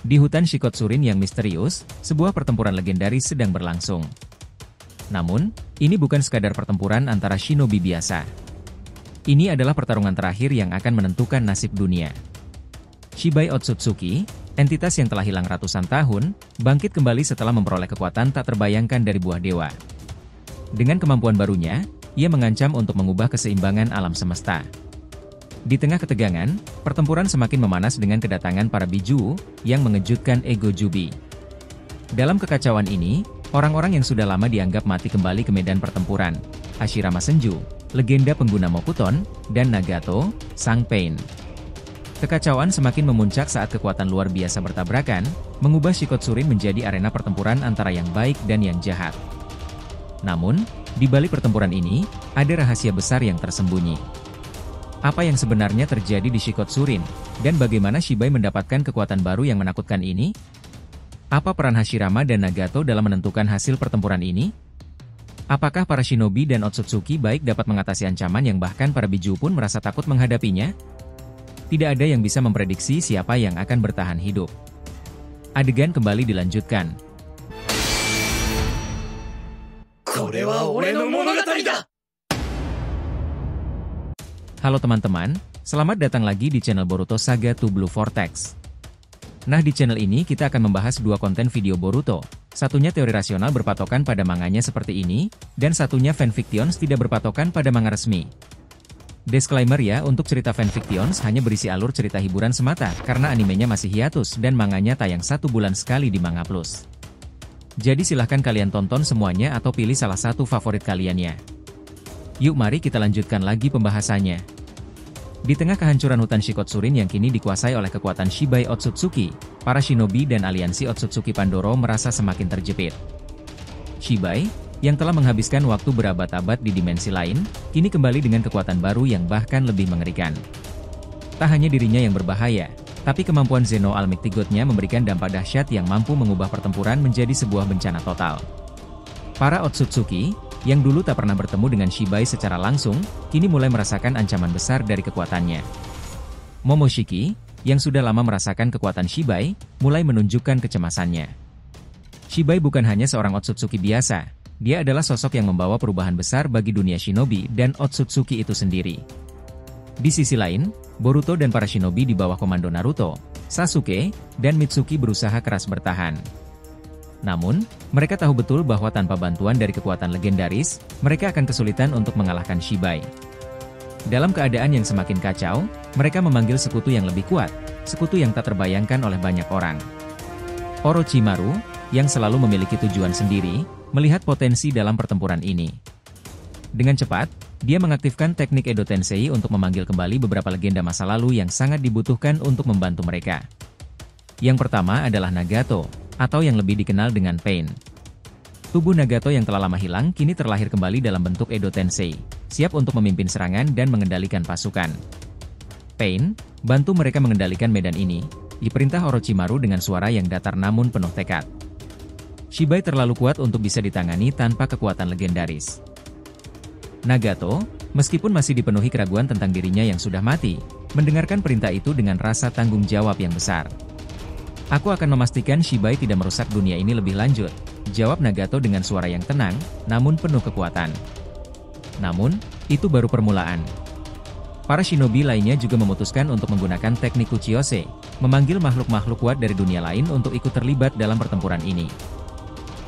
Di hutan Shikotsurin yang misterius, sebuah pertempuran legendaris sedang berlangsung. Namun, ini bukan sekadar pertempuran antara shinobi biasa. Ini adalah pertarungan terakhir yang akan menentukan nasib dunia. Shibai Otsutsuki, entitas yang telah hilang ratusan tahun, bangkit kembali setelah memperoleh kekuatan tak terbayangkan dari buah dewa. Dengan kemampuan barunya, ia mengancam untuk mengubah keseimbangan alam semesta. Di tengah ketegangan, pertempuran semakin memanas dengan kedatangan para biju yang mengejutkan ego Jubi. Dalam kekacauan ini, orang-orang yang sudah lama dianggap mati kembali ke medan pertempuran. Hashirama Senju, legenda pengguna Mokuton, dan Nagato, sang Pain. Kekacauan semakin memuncak saat kekuatan luar biasa bertabrakan, mengubah Shikotsurin menjadi arena pertempuran antara yang baik dan yang jahat. Namun, di balik pertempuran ini, ada rahasia besar yang tersembunyi. Apa yang sebenarnya terjadi di Shikotsurin, dan bagaimana Shibai mendapatkan kekuatan baru yang menakutkan ini? Apa peran Hashirama dan Nagato dalam menentukan hasil pertempuran ini? Apakah para shinobi dan Otsutsuki baik dapat mengatasi ancaman yang bahkan para biju pun merasa takut menghadapinya? Tidak ada yang bisa memprediksi siapa yang akan bertahan hidup. Adegan kembali dilanjutkan. Halo teman-teman, selamat datang lagi di channel Boruto Saga to Blue Vortex. Nah, di channel ini kita akan membahas dua konten video Boruto. Satunya teori rasional berpatokan pada manganya seperti ini, dan satunya fanfictions tidak berpatokan pada manga resmi. Disclaimer ya, untuk cerita fanfictions hanya berisi alur cerita hiburan semata, karena animenya masih hiatus dan manganya tayang 1 bulan sekali di Manga Plus. Jadi silahkan kalian tonton semuanya atau pilih salah satu favorit kaliannya. Yuk mari kita lanjutkan lagi pembahasannya. Di tengah kehancuran hutan Shikotsurin yang kini dikuasai oleh kekuatan Shibai Otsutsuki, para shinobi dan aliansi Otsutsuki Pandoro merasa semakin terjepit. Shibai, yang telah menghabiskan waktu berabad-abad di dimensi lain, kini kembali dengan kekuatan baru yang bahkan lebih mengerikan. Tak hanya dirinya yang berbahaya, tapi kemampuan Zeno Almighty God-nya memberikan dampak dahsyat yang mampu mengubah pertempuran menjadi sebuah bencana total. Para Otsutsuki, yang dulu tak pernah bertemu dengan Shibai secara langsung, kini mulai merasakan ancaman besar dari kekuatannya. Momoshiki, yang sudah lama merasakan kekuatan Shibai, mulai menunjukkan kecemasannya. Shibai bukan hanya seorang Otsutsuki biasa, dia adalah sosok yang membawa perubahan besar bagi dunia shinobi dan Otsutsuki itu sendiri. Di sisi lain, Boruto dan para shinobi di bawah komando Naruto, Sasuke, dan Mitsuki berusaha keras bertahan. Namun, mereka tahu betul bahwa tanpa bantuan dari kekuatan legendaris, mereka akan kesulitan untuk mengalahkan Shibai. Dalam keadaan yang semakin kacau, mereka memanggil sekutu yang lebih kuat, sekutu yang tak terbayangkan oleh banyak orang. Orochimaru, yang selalu memiliki tujuan sendiri, melihat potensi dalam pertempuran ini. Dengan cepat, dia mengaktifkan teknik Edo Tensei untuk memanggil kembali beberapa legenda masa lalu yang sangat dibutuhkan untuk membantu mereka. Yang pertama adalah Nagato, atau yang lebih dikenal dengan Pain. Tubuh Nagato yang telah lama hilang kini terlahir kembali dalam bentuk Edo Tensei, siap untuk memimpin serangan dan mengendalikan pasukan. Pain, bantu mereka mengendalikan medan ini, diperintah Orochimaru dengan suara yang datar namun penuh tekad. Shibai terlalu kuat untuk bisa ditangani tanpa kekuatan legendaris. Nagato, meskipun masih dipenuhi keraguan tentang dirinya yang sudah mati, mendengarkan perintah itu dengan rasa tanggung jawab yang besar. Aku akan memastikan Shibai tidak merusak dunia ini lebih lanjut, jawab Nagato dengan suara yang tenang, namun penuh kekuatan. Namun, itu baru permulaan. Para shinobi lainnya juga memutuskan untuk menggunakan teknik Uchiose, memanggil makhluk-makhluk kuat dari dunia lain untuk ikut terlibat dalam pertempuran ini.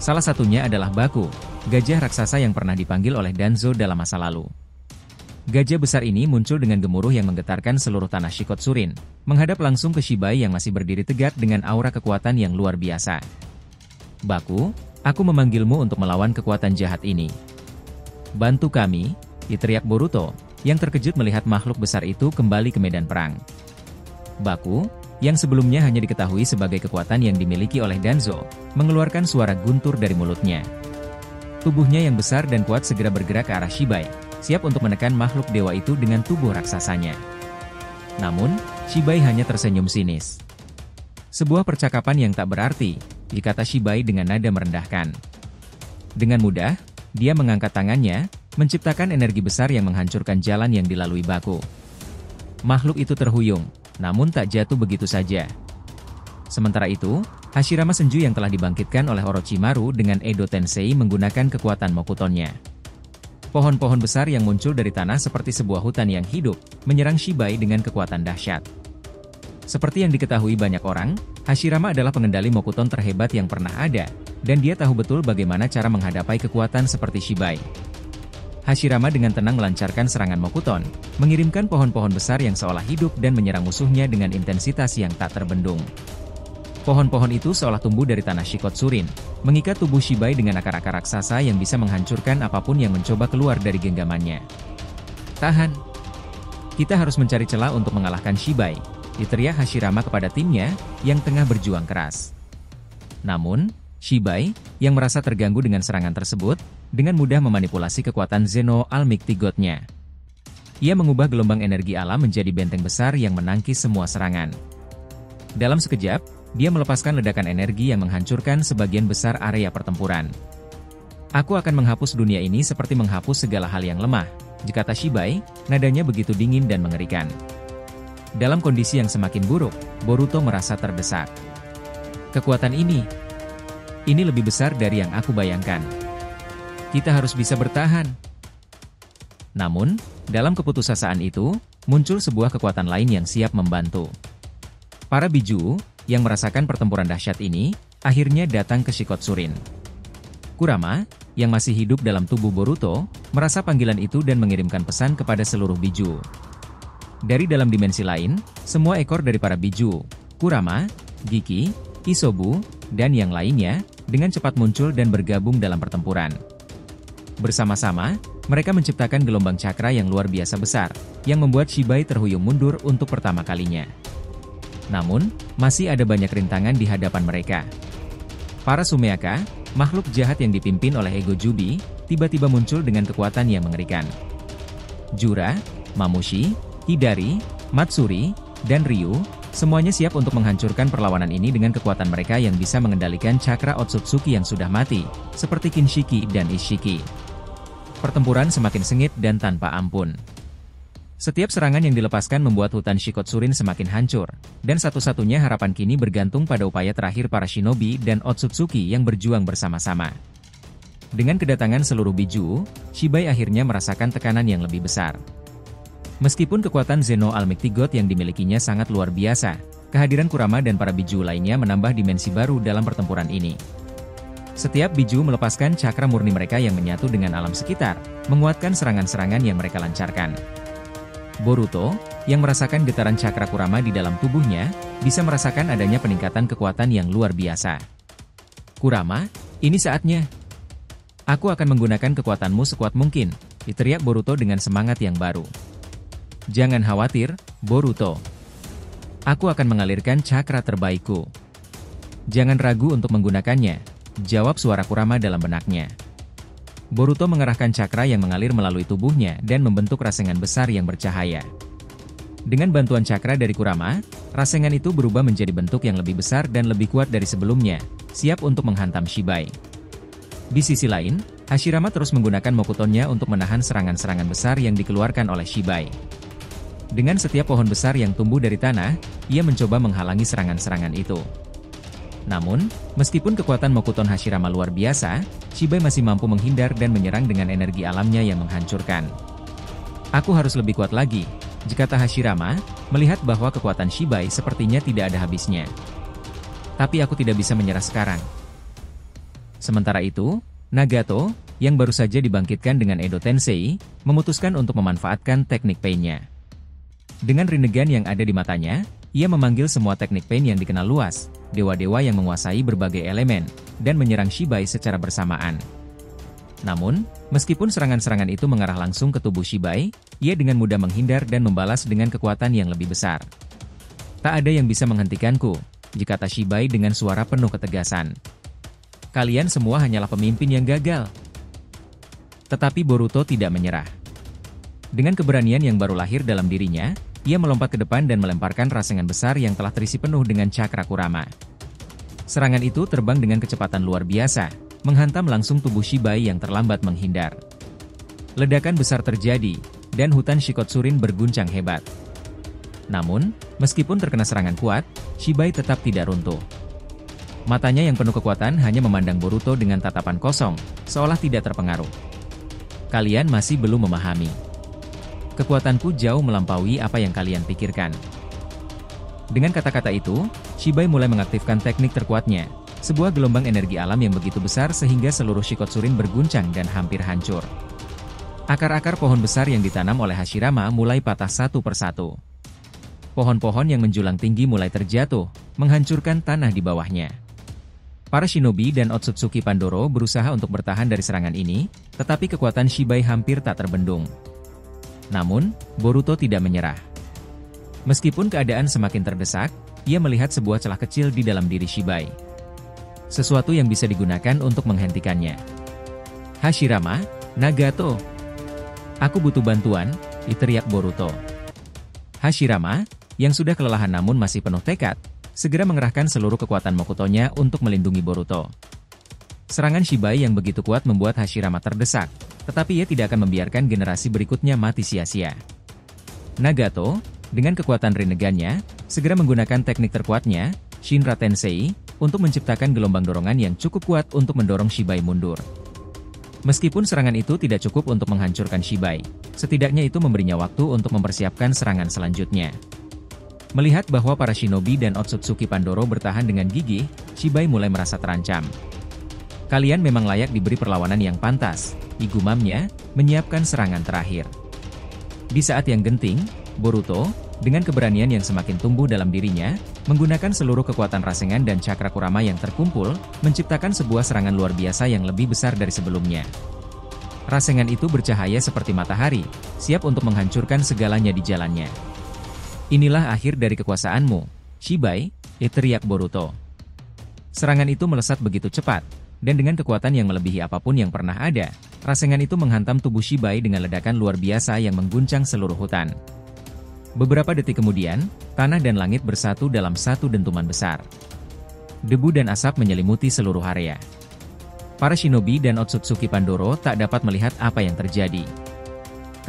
Salah satunya adalah Baku, gajah raksasa yang pernah dipanggil oleh Danzo dalam masa lalu. Gajah besar ini muncul dengan gemuruh yang menggetarkan seluruh tanah Shikotsurin, menghadap langsung ke Shibai yang masih berdiri tegak dengan aura kekuatan yang luar biasa. Baku, aku memanggilmu untuk melawan kekuatan jahat ini. Bantu kami, teriak Boruto, yang terkejut melihat makhluk besar itu kembali ke medan perang. Baku, yang sebelumnya hanya diketahui sebagai kekuatan yang dimiliki oleh Danzo, mengeluarkan suara guntur dari mulutnya. Tubuhnya yang besar dan kuat segera bergerak ke arah Shibai, siap untuk menekan makhluk dewa itu dengan tubuh raksasanya. Namun, Shibai hanya tersenyum sinis. Sebuah percakapan yang tak berarti, dikata Shibai dengan nada merendahkan. Dengan mudah, dia mengangkat tangannya, menciptakan energi besar yang menghancurkan jalan yang dilalui Baku. Makhluk itu terhuyung, namun tak jatuh begitu saja. Sementara itu, Hashirama Senju yang telah dibangkitkan oleh Orochimaru dengan Edo Tensei menggunakan kekuatan Mokutonnya. Pohon-pohon besar yang muncul dari tanah seperti sebuah hutan yang hidup, menyerang Shibai dengan kekuatan dahsyat. Seperti yang diketahui banyak orang, Hashirama adalah pengendali Mokuton terhebat yang pernah ada, dan dia tahu betul bagaimana cara menghadapi kekuatan seperti Shibai. Hashirama dengan tenang melancarkan serangan Mokuton, mengirimkan pohon-pohon besar yang seolah hidup dan menyerang musuhnya dengan intensitas yang tak terbendung. Pohon-pohon itu seolah tumbuh dari tanah Shikotsurin, mengikat tubuh Shibai dengan akar-akar raksasa yang bisa menghancurkan apapun yang mencoba keluar dari genggamannya. Tahan! Kita harus mencari celah untuk mengalahkan Shibai, diteriak Hashirama kepada timnya, yang tengah berjuang keras. Namun, Shibai, yang merasa terganggu dengan serangan tersebut, dengan mudah memanipulasi kekuatan Zeno Almikti God-nya. Ia mengubah gelombang energi alam menjadi benteng besar yang menangkis semua serangan. Dalam sekejap, dia melepaskan ledakan energi yang menghancurkan sebagian besar area pertempuran. Aku akan menghapus dunia ini seperti menghapus segala hal yang lemah, kata Shibai, nadanya begitu dingin dan mengerikan. Dalam kondisi yang semakin buruk, Boruto merasa terdesak. Kekuatan ini lebih besar dari yang aku bayangkan. Kita harus bisa bertahan. Namun, dalam keputusasaan itu, muncul sebuah kekuatan lain yang siap membantu. Para Biju, yang merasakan pertempuran dahsyat ini, akhirnya datang ke Shikotsurin. Kurama, yang masih hidup dalam tubuh Boruto, merasa panggilan itu dan mengirimkan pesan kepada seluruh Biju. Dari dalam dimensi lain, semua ekor dari para Biju, Kurama, Giki, Isobu, dan yang lainnya, dengan cepat muncul dan bergabung dalam pertempuran. Bersama-sama, mereka menciptakan gelombang cakra yang luar biasa besar, yang membuat Shibai terhuyung mundur untuk pertama kalinya. Namun, masih ada banyak rintangan di hadapan mereka. Para Sumeaka, makhluk jahat yang dipimpin oleh Ego Jubi, tiba-tiba muncul dengan kekuatan yang mengerikan. Jura, Mamushi, Hidari, Matsuri, dan Ryu, semuanya siap untuk menghancurkan perlawanan ini dengan kekuatan mereka yang bisa mengendalikan cakra Otsutsuki yang sudah mati, seperti Kinshiki dan Ishiki. Pertempuran semakin sengit dan tanpa ampun. Setiap serangan yang dilepaskan membuat hutan Shikotsurin semakin hancur, dan satu-satunya harapan kini bergantung pada upaya terakhir para shinobi dan Otsutsuki yang berjuang bersama-sama. Dengan kedatangan seluruh Biju, Shibai akhirnya merasakan tekanan yang lebih besar. Meskipun kekuatan Zeno Almikti God yang dimilikinya sangat luar biasa, kehadiran Kurama dan para Biju lainnya menambah dimensi baru dalam pertempuran ini. Setiap Biju melepaskan cakra murni mereka yang menyatu dengan alam sekitar, menguatkan serangan-serangan yang mereka lancarkan. Boruto, yang merasakan getaran cakra Kurama di dalam tubuhnya, bisa merasakan adanya peningkatan kekuatan yang luar biasa. Kurama, ini saatnya. Aku akan menggunakan kekuatanmu sekuat mungkin, diteriak Boruto dengan semangat yang baru. Jangan khawatir, Boruto. Aku akan mengalirkan cakra terbaikku. Jangan ragu untuk menggunakannya, jawab suara Kurama dalam benaknya. Boruto mengerahkan cakra yang mengalir melalui tubuhnya dan membentuk rasengan besar yang bercahaya. Dengan bantuan cakra dari Kurama, rasengan itu berubah menjadi bentuk yang lebih besar dan lebih kuat dari sebelumnya, siap untuk menghantam Shibai. Di sisi lain, Hashirama terus menggunakan Mokutonnya untuk menahan serangan-serangan besar yang dikeluarkan oleh Shibai. Dengan setiap pohon besar yang tumbuh dari tanah, ia mencoba menghalangi serangan-serangan itu. Namun, meskipun kekuatan Mokuton Hashirama luar biasa, Shibai masih mampu menghindar dan menyerang dengan energi alamnya yang menghancurkan. Aku harus lebih kuat lagi, kata Hashirama, melihat bahwa kekuatan Shibai sepertinya tidak ada habisnya. Tapi aku tidak bisa menyerah sekarang. Sementara itu, Nagato, yang baru saja dibangkitkan dengan Edo Tensei, memutuskan untuk memanfaatkan teknik pain-nya. Dengan rinnegan yang ada di matanya, ia memanggil semua teknik pain yang dikenal luas, dewa-dewa yang menguasai berbagai elemen, dan menyerang Shibai secara bersamaan. Namun, meskipun serangan-serangan itu mengarah langsung ke tubuh Shibai, ia dengan mudah menghindar dan membalas dengan kekuatan yang lebih besar. Tak ada yang bisa menghentikanku, kata Shibai dengan suara penuh ketegasan. Kalian semua hanyalah pemimpin yang gagal. Tetapi Boruto tidak menyerah. Dengan keberanian yang baru lahir dalam dirinya, ia melompat ke depan dan melemparkan rasengan besar yang telah terisi penuh dengan cakra Kurama. Serangan itu terbang dengan kecepatan luar biasa, menghantam langsung tubuh Shibai yang terlambat menghindar. Ledakan besar terjadi, dan hutan Shikotsurin berguncang hebat. Namun, meskipun terkena serangan kuat, Shibai tetap tidak runtuh. Matanya yang penuh kekuatan hanya memandang Boruto dengan tatapan kosong, seolah tidak terpengaruh. Kalian masih belum memahami. Kekuatanku jauh melampaui apa yang kalian pikirkan. Dengan kata-kata itu, Shibai mulai mengaktifkan teknik terkuatnya, sebuah gelombang energi alam yang begitu besar sehingga seluruh Shikotsurin berguncang dan hampir hancur. Akar-akar pohon besar yang ditanam oleh Hashirama mulai patah satu persatu. Pohon-pohon yang menjulang tinggi mulai terjatuh, menghancurkan tanah di bawahnya. Para shinobi dan Otsutsuki Pandoro berusaha untuk bertahan dari serangan ini, tetapi kekuatan Shibai hampir tak terbendung. Namun, Boruto tidak menyerah. Meskipun keadaan semakin terdesak, ia melihat sebuah celah kecil di dalam diri Shibai. Sesuatu yang bisa digunakan untuk menghentikannya. Hashirama, Nagato. Aku butuh bantuan, teriak Boruto. Hashirama, yang sudah kelelahan namun masih penuh tekad, segera mengerahkan seluruh kekuatan Mokutonya untuk melindungi Boruto. Serangan Shibai yang begitu kuat membuat Hashirama terdesak, tetapi ia tidak akan membiarkan generasi berikutnya mati sia-sia. Nagato, dengan kekuatan Rinnegan-nya, segera menggunakan teknik terkuatnya, Shinra Tensei, untuk menciptakan gelombang dorongan yang cukup kuat untuk mendorong Shibai mundur. Meskipun serangan itu tidak cukup untuk menghancurkan Shibai, setidaknya itu memberinya waktu untuk mempersiapkan serangan selanjutnya. Melihat bahwa para shinobi dan Otsutsuki Pandoro bertahan dengan gigih, Shibai mulai merasa terancam. Kalian memang layak diberi perlawanan yang pantas, gumamnya, menyiapkan serangan terakhir. Di saat yang genting, Boruto, dengan keberanian yang semakin tumbuh dalam dirinya, menggunakan seluruh kekuatan Rasengan dan Cakra Kurama yang terkumpul, menciptakan sebuah serangan luar biasa yang lebih besar dari sebelumnya. Rasengan itu bercahaya seperti matahari, siap untuk menghancurkan segalanya di jalannya. Inilah akhir dari kekuasaanmu, Shibai, teriak Boruto. Serangan itu melesat begitu cepat, dan dengan kekuatan yang melebihi apapun yang pernah ada, Rasengan itu menghantam tubuh Shibai dengan ledakan luar biasa yang mengguncang seluruh hutan. Beberapa detik kemudian, tanah dan langit bersatu dalam satu dentuman besar. Debu dan asap menyelimuti seluruh area. Para shinobi dan Otsutsuki Pandoro tak dapat melihat apa yang terjadi.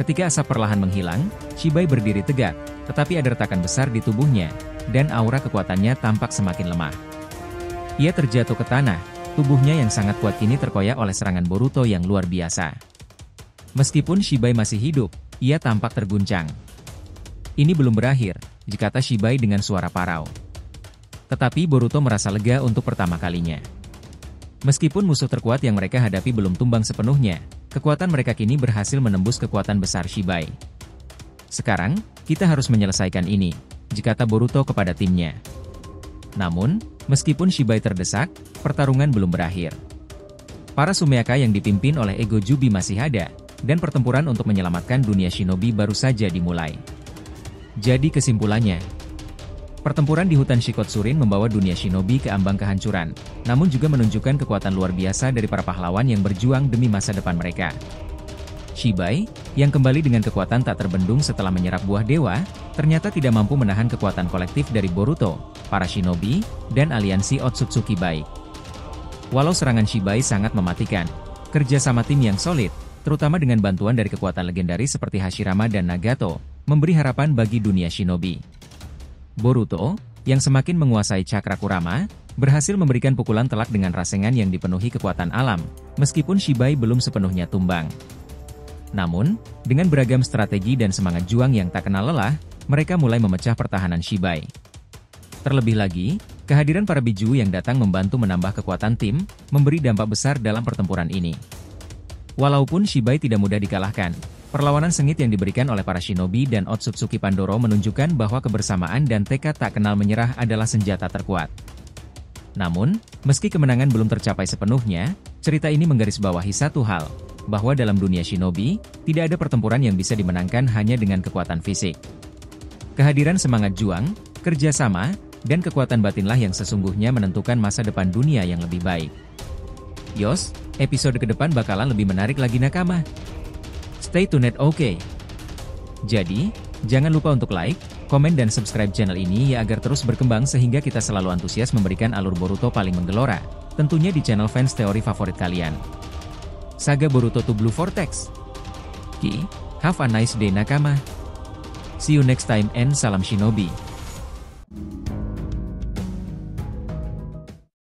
Ketika asap perlahan menghilang, Shibai berdiri tegak, tetapi ada retakan besar di tubuhnya, dan aura kekuatannya tampak semakin lemah. Ia terjatuh ke tanah, tubuhnya yang sangat kuat kini terkoyak oleh serangan Boruto yang luar biasa. Meskipun Shibai masih hidup, ia tampak terguncang. Ini belum berakhir, kata Shibai dengan suara parau. Tetapi Boruto merasa lega untuk pertama kalinya. Meskipun musuh terkuat yang mereka hadapi belum tumbang sepenuhnya, kekuatan mereka kini berhasil menembus kekuatan besar Shibai. Sekarang, kita harus menyelesaikan ini, kata Boruto kepada timnya. Namun, meskipun Shibai terdesak, pertarungan belum berakhir. Para Sumeaka yang dipimpin oleh Ego Jubi masih ada, dan pertempuran untuk menyelamatkan dunia shinobi baru saja dimulai. Jadi kesimpulannya, pertempuran di hutan Shikotsurin membawa dunia shinobi ke ambang kehancuran, namun juga menunjukkan kekuatan luar biasa dari para pahlawan yang berjuang demi masa depan mereka. Shibai, yang kembali dengan kekuatan tak terbendung setelah menyerap buah dewa, ternyata tidak mampu menahan kekuatan kolektif dari Boruto, para shinobi, dan aliansi Otsutsuki baik. Walau serangan Shibai sangat mematikan, kerja sama tim yang solid, terutama dengan bantuan dari kekuatan legendaris seperti Hashirama dan Nagato, memberi harapan bagi dunia shinobi. Boruto, yang semakin menguasai Cakra Kurama, berhasil memberikan pukulan telak dengan Rasengan yang dipenuhi kekuatan alam, meskipun Shibai belum sepenuhnya tumbang. Namun, dengan beragam strategi dan semangat juang yang tak kenal lelah, mereka mulai memecah pertahanan Shibai. Terlebih lagi, kehadiran para biju yang datang membantu menambah kekuatan tim, memberi dampak besar dalam pertempuran ini. Walaupun Shibai tidak mudah dikalahkan, perlawanan sengit yang diberikan oleh para shinobi dan Otsutsuki Pandoro menunjukkan bahwa kebersamaan dan tekad tak kenal menyerah adalah senjata terkuat. Namun, meski kemenangan belum tercapai sepenuhnya, cerita ini menggarisbawahi satu hal, bahwa dalam dunia shinobi, tidak ada pertempuran yang bisa dimenangkan hanya dengan kekuatan fisik. Kehadiran semangat juang, kerjasama, dan kekuatan batinlah yang sesungguhnya menentukan masa depan dunia yang lebih baik. Yos, episode ke depan bakalan lebih menarik lagi nakama. Stay tuned oke? Jadi, jangan lupa untuk like, komen dan subscribe channel ini ya agar terus berkembang sehingga kita selalu antusias memberikan alur Boruto paling menggelora, tentunya di channel fans teori favorit kalian. Saga Boruto to Blue Vortex. Have a nice day nakama. See you next time and salam shinobi.